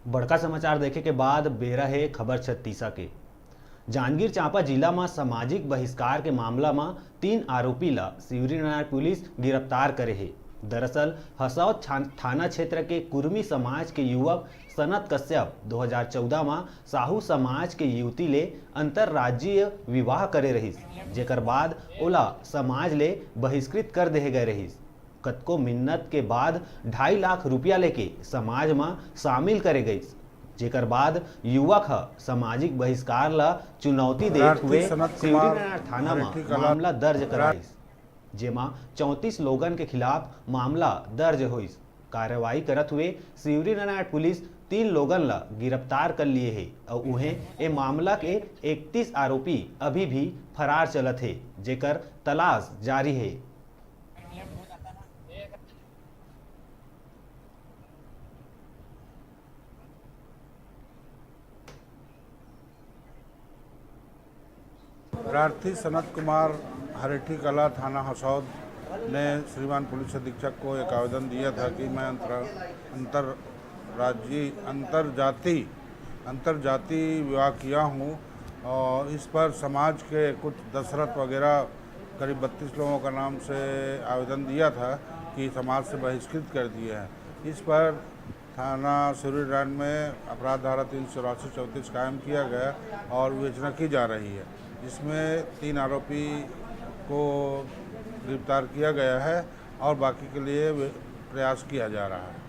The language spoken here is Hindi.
बड़का समाचार देखे के बाद बेरा है खबर छत्तीसा के। जांजगीर चांपा जिला में सामाजिक बहिष्कार के मामला में 3 आरोपी ला शिवरीनारायण पुलिस गिरफ्तार करे है। दरअसल हसौद थाना क्षेत्र के कुर्मी समाज के युवक सनत कश्यप 2014 में साहू समाज के युवती ले अंतरराज्यीय विवाह करे रहिस, जेकर बाद ओला समाज ले बहिष्कृत कर देहे गए रहिस। कतको मिन्नत के बाद 2.5 लाख रुपया लेके समाज में शामिल करे गई, जेकर बाद युवक ह सामाजिक बहिष्कार ला चुनौती देते हुए शिवरीनारायण थाना में मामला दर्ज कराइस, जेमा 34 लोगन के खिलाफ मामला दर्ज हुई। कार्रवाई करत हुए शिवरीनारायण पुलिस 3 लोगन ला गिरफ्तार कर लिए है और उन्हें ए मामला के 31 आरोपी अभी भी फरार चलत है, जेकर तलाश जारी है। प्रार्थी सनत कुमार हरेठी कला थाना हसौद ने श्रीमान पुलिस अधीक्षक को एक आवेदन दिया था कि मैं अंतरजाति विवाह किया हूं और इस पर समाज के कुछ दशरथ वगैरह करीब 32 लोगों का नाम से आवेदन दिया था कि समाज से बहिष्कृत कर दिए हैं। इस पर थाना शिवरीनारायण में अपराध धारा 384-34 कायम किया गया और विवेचना की जा रही है, जिसमें 3 आरोपी को गिरफ्तार किया गया है और बाकी के लिए प्रयास किया जा रहा है।